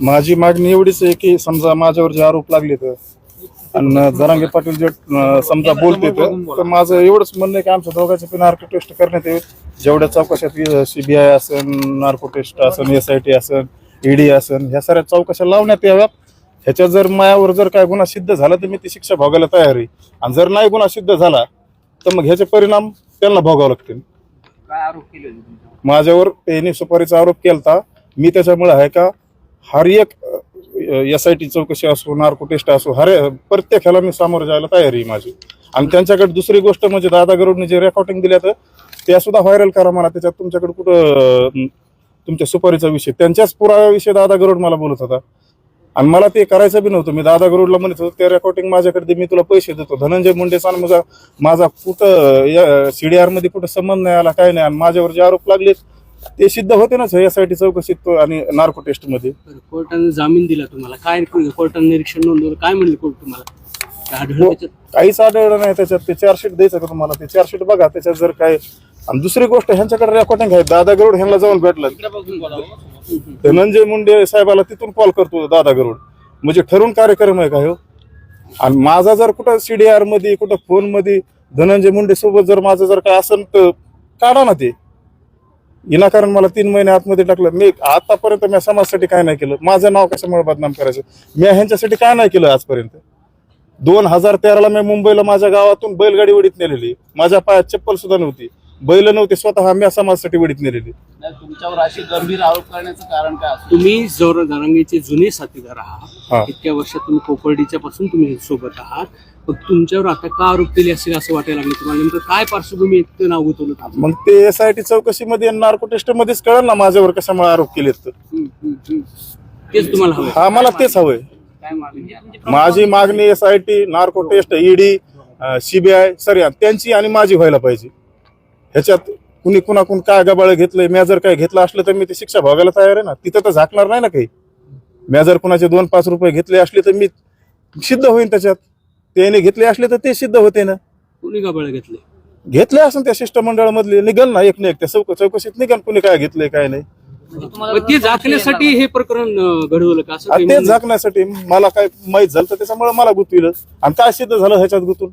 माझी मागणी एवढीच आहे की समजा माझ्यावर जे आरोप लागले तर आणि जरांगे पाटील जे समजा बोलते तर माझं एवढंच म्हणणं आहे की आमच्या दोघांचे पण नार्को टेस्ट करण्यात येईल. जेवढ्या चौकशात CBI असेल, नार्को टेस्ट असेल, SIT असेल, ED असेल, ह्या साऱ्या चौकशा लावण्यात याव्यात. ह्याच्यात जर मायावर जर काय गुन्हा सिद्ध झाला तर मी ती शिक्षा भोगायला तयार आहे. आणि जर नाही गुन्हा सिद्ध झाला तर मग ह्याचे परिणाम त्यांना भोगावे लागतील. काय आरोप केले माझ्यावर त्यांनी सुपारीचा आरोप केला. मी त्याच्यामुळे आहे का हर एक SIT चौकशी असो, नार्को टेस्ट असो, प्रत्येक ह्याला मी सामोरं जायला तयारी आहे माझी. आणि त्यांच्याकडे दुसरी गोष्ट म्हणजे दादा गरुडने जे रेकॉर्डिंग दिल्या तर त्या सुद्धा व्हायरल करा मला. त्याच्यात तुमच्याकडे कुठं तुमच्या सुपारीचा विषय, त्यांच्याच पुराव्याविषयी दादा गरुड मला बोलत होता आणि मला ते करायचं बी नव्हतं. मी दादा गरुडला म्हणत होतो त्या रेकॉर्डिंग माझ्याकडे दे, मी तुला पैसे देतो. धनंजय मुंडेचा माझा कुठं CDR मध्ये कुठं संबंध नाही आला, काय नाही. आणि माझ्यावर जे आरोप लागले ते सिद्ध होते ना SIT चौकशीत आणि नार्को टेस्ट मध्ये. कोर्टाने जामीन दिला तुम्हाला, काय कोर्टाने निरीक्षण नोंदवलं, काय म्हणले कोर्ट तुम्हाला? काहीच आढळलं नाही त्याच्यात. ते चार्जशीट द्यायचं का तुम्हाला? ते चार्जशीट बघा त्याच्यात जर काय. आणि दुसरी गोष्ट ह्यांच्याकडे रेकॉर्डिंग आहे. दादा गरुड ह्यांना जाऊन भेटलं, धनंजय मुंडे साहेबाला तिथून कॉल करतो दादा गरुड. म्हणजे ठरून कार्यक्रम आहे का हो? आणि माझा जर कुठं CDR मध्ये कुठं फोन मध्ये धनंजय मुंडे सोबत जर माझं जर काय असेल तर काढा ना ते. विनाकारण मला 3 महिने आतमध्ये टाकलं. मी आतापर्यंत मी समाजासाठी काय नाही केलं. माझं नाव कशामुळे बदनाम करायचं? मी ह्यांच्यासाठी काय नाही केलं आजपर्यंत. 2013ला मी मुंबईला माझ्या गावातून बैलगाडी वडीत नेलेली. माझ्या पायात चप्पल सुद्धा नव्हती, बैल नव्हते, स्वतः मी समाजासाठी वडीत नेलेली. तुमच्यावर अशी गंभीर आरोप करण्याचं कारण काय असतं? तुम्ही जरांगेचे जुने साथीदार आहात. इतक्या वर्षात तुम्ही कोपर्डीच्या पासून तुम्ही सोबत आहात. मग तुमच्यावर आता का आरोप केले असेल असं वाटायला लागलं तुम्हाला? नेमकं काय पार्श्वभूमी इतकं नाव गुंतवलं? मग ते SIT चौकशीमध्ये नार्को टेस्ट मध्येच कळलं ना माझ्यावर कशामुळे आरोप केलेत. तेच तुम्हाला हवं? हा, मला तेच हवंय. माझी मागणी SIT, narco test, ED, CBI sir त्यांची आणि माझी व्हायला पाहिजे. ह्याच्यात कुणी कुणाकून काय गबाळ घेतलंय, मी जर काय घेतलं असलं तर मी ती शिक्षा भोगायला तयार आहे ना. तिथं तर झाकणार नाही ना काही. मी जर कुणाचे 2-5 रुपये घेतले असले तर मी सिद्ध होईन त्याच्यात. त्याने घेतले असले तर ते सिद्ध होते ना. कुणी गबाळ घेतले असून त्या शिष्टमंडळामधले निघल ना एक त्या चौकशीत निघल कुणी काय घेतलंय काय नाही. ते झाकण्यासाठी हे प्रकरण घडवलं का? असं ते झाकण्यासाठी मला काय माहित झालं तर त्याच्यामुळे मला गुंतविलं. आणि काय सिद्ध झालं ह्याच्यात गुंतून?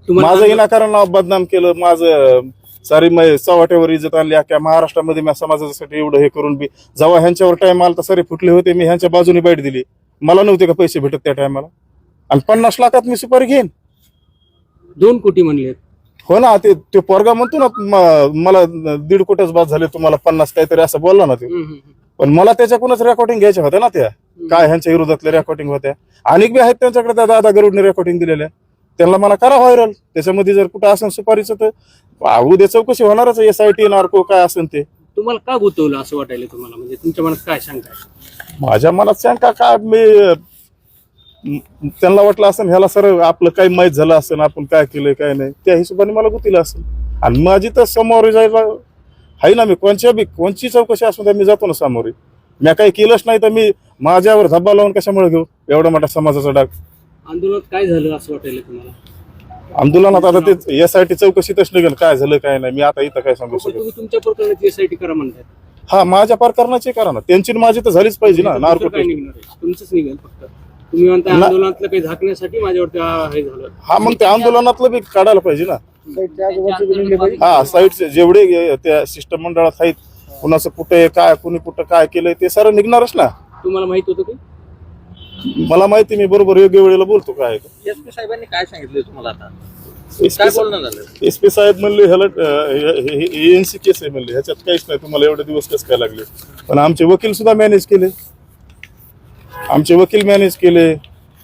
माझं विनाकारण नाव बदनाम केलं. माझं सारी चव्हाट्यावर इज्जत आणली. अख्ख्या महाराष्ट्रामध्ये मी समाजासाठी एवढं हे करून बी जेव्हा ह्यांच्यावर टाइम आला तर सारे फुटले होते. मी ह्यांच्या बाजूने बाईट दिली. मला नव्हते का पैसे भेटत त्या टायमाला? आणि 50 लाखात मी सुपारी घेईन. 2 कोटी म्हणले. हो ना, ते पोरगा म्हणतो ना मला 1.5 कोटीच बाद झाले, तुम्हाला 50 काहीतरी असं बोलला ना ते. पण मला त्याच्याकडूनच रेकॉर्डिंग घ्यायच्या होत्या ना. त्या काय ह्यांच्या विरोधातल्या रेकॉर्डिंग होत्या. अनेक बी आहेत त्यांच्याकडे त्या दादा गरुडने रेकॉर्डिंग दिलेल्या. त्यांना मला करा व्हायरल. त्याच्यामध्ये जर कुठं असेल सुपारीचं तर उद्या चौकशी होणारच. SIT, नार्को काय असेल ते. तुम्हाला का गुंतवलं असं वाटायला तुम्हाला? म्हणजे तुमच्या मनात काय शंका आहे? माझ्या मनात शंका काय, मी त्यांना वाटलं असेल ह्याला सर आपलं काही माहीत झालं असेल, आपण काय केलंय काय नाही, त्या हिशोबाने मला गुंतलं असेल. आणि माझी तर समोर जायला आहे ना. मी कोणची चौकशी असून तर मी जातो ना सामोरे. मी काही केलंच नाही तर मी माझ्यावर धब्बा लावून कशामुळे घेऊ एवढा मोठा समाजाचा डाग? आंदोलनात काय झालं असं वाटायला तुम्हाला? आंदोलनात आता ते SIT चौकशीतच निघेल काय झालं काय नाही. मी आता इथं काय सांगू शकतो? तुम्ही तुमच्या प्रकरणाची SIT करा म्हणतात. हा, माझ्या प्रकरणाची करा ना. त्यांची माझी तर झालीच पाहिजे ना. नार्को तुमचंच निघेल फक्त. तुम्ही म्हणता आंदोलनातलं काही झाकण्यासाठी माझ्यावरती हे झालं. हा, मग त्या आंदोलनातलं बी काढायला पाहिजे ना. हा, साईडचे जेवढे त्या शिष्टमंडळात आहेत, कुणाचं कुठे काय, कुणी कुठं काय केलंय ते सारं निघणारच ना. तुम्हाला माहित होतं की? मला माहिती, मी बरोबर योग्य वेळेला बोलतो. काय SP साहेबांनी काय सांगितलं तुम्हाला? आता SP साहेब म्हणले ह्याला ANC केस आहे म्हणले, ह्याच्यात काहीच नाही, तुम्हाला एवढे दिवस कसं काय लागले. पण आमचे वकील सुद्धा मॅनेज केले.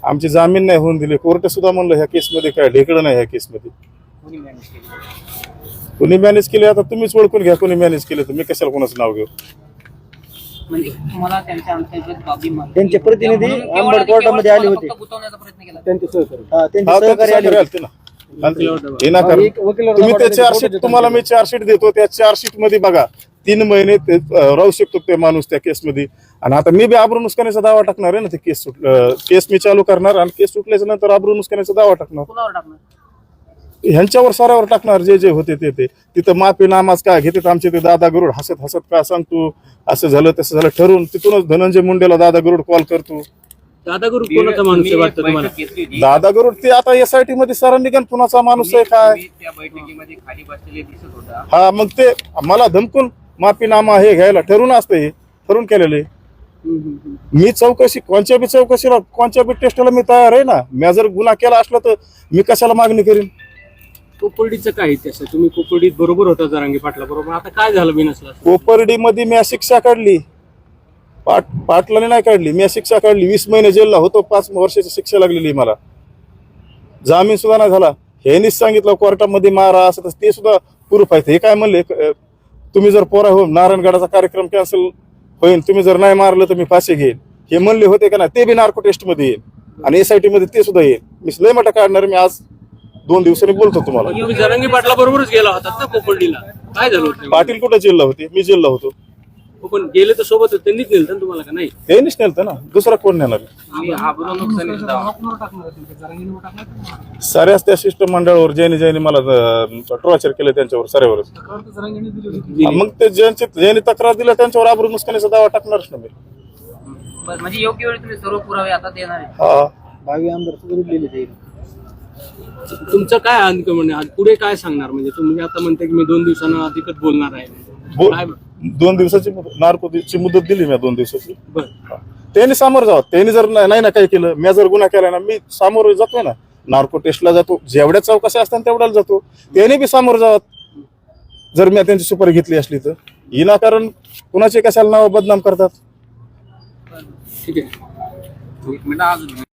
आमचे जामीन नाही होऊन दिले. कोर्ट सुद्धा म्हणलं ह्या केसमध्ये काय ढेकळं नाही. ह्या केसमध्ये कोणी मॅनेज केले? आता तुम्हीच ओळखून घ्या कोणी मॅनेज केले. तुम्ही कशाला कोणाचं नाव घेऊ? म्हणजे तुम्हाला त्यांचे प्रतिनिधी अंबड कोर्टामध्ये आले होते. त्यांचे सहकारी आले होते ना. तुम्ही ते चार्जशीट, तुम्हाला मी चार्जशीट देतो. त्या चार्जशीट मध्ये बघा 3 महिने राहू शकतो ते माणूस त्या केसमध्ये. आणि आता मी बी आबरू नुकसानीचा दावा टाकणार आहे ना. ते केस मी चालू करणार आणि केस सुटल्याच्या नंतर आबरू नुकसानीचा दावा टाकणार. ह्यांच्यावर साऱ्यावर टाकणार जे जे होते ते तिथं माफी नामाज काय घेतात आमचे ते दादा गरुड हसत हसत काय सांगतो असं झालं तसं झालं ठरवून तिथूनच धनंजय मुंडेला दादा गरुड कॉल करतो. दादा गुरु कोणाचा माणूस आहे वाटतं तुम्हाला? दादा गरुड ते आता SIT मध्ये सरांनी गण कुणाचा माणूस आहे काय त्या बैठकीमध्ये खाली बसलेले दिसत होता. हा मग ते मला धमकून माफीनामा हे घ्यायला ठरवून असतं हे ठरवून केलेले. मी चौकशी कोणत्या बी चौकशीला कोणत्या बी टेस्टला मी तयार आहे ना. मी जर गुन्हा केला असला तर मी कशाला मागणी करीन. कोपर्डीचं काय इतिहास आहे? तुम्ही कोपर्डीत बरोबर होता जरांगे पाटला बरोबर, आता काय झालं बिनसला? कोपर्डी मध्ये मी शिक्षा काढली, पाटलाने नाही काढली. मी शिक्षा काढली, 20 महिने जेलला होतो, 5 वर्षाची शिक्षा लागलेली मला, जामीन सुद्धा नाही झाला. ह्यांनीच सांगितलं कोर्टामध्ये मारा असं तसं, ते सुद्धा प्रूफ आहे. हे काय म्हणले तुम्ही जर पोरा हो नारायणगडाचा कार्यक्रम कॅन्सल होईल, तुम्ही जर नाही मारलं तर मी फाशी घेईन, हे म्हणले होते का नाही. ते बी नार्को टेस्ट मध्ये येईल आणि SIT मध्ये ते सुद्धा येईल. मी लय मोठा काढणार. मी आज 2 दिवसांनी बोलतो तुम्हाला. तुम्ही जरांगे पाटला बरोबरच गेला होता ना कोपर्डीला, काय झालं होतं? पाटील कुठे जेलला होते? मी जेलला होतो. पण गेले तर सोबत होते, त्यांनीच नेलं ना तुम्हाला का नाही? त्यांनीच नेलतं ना, दुसरा कोण नेणार? साऱ्याच त्या शिष्टमंडळावर ज्यांनी मला टॉर्चर केलं त्यांच्यावर साऱ्यावरच. मग ते ज्यांनी तक्रार दिल्या त्यांच्यावर आबरू नुकसानीचा दावा टाकणारच ना मी. म्हणजे योग्य वेळी तुम्ही सर्व पुरावे आता देणार आहे. हा 22 आमदार सुधारलेले जाईल. तुमचं काय अंक म्हणजे आज पुढे काय सांगणार? म्हणजे तुम्ही आता म्हणते की मी 2 दिवसांना अधिकच बोलणार आहे. काय? 2 दिवसाची नार्कोची मुदत दिली मी 2 दिवसाची. बरं. त्यांनी सामोरं जावं. त्यांनी जर नाही ना काही केलं, मी जर गुन्हा केला ना, मी सामोरं जातोय ना, नार्को टेस्टला जातो, जेवढ्या चौकशा असतात तेवढ्याला जातो. त्यांनी बी सामोरं जावं. जर मी त्यांची सुपारी घेतली असली तर विनाकारण कुणाचे कशाला नाव बदनाम करतात. ठीक आहे. एक मिनिट अजून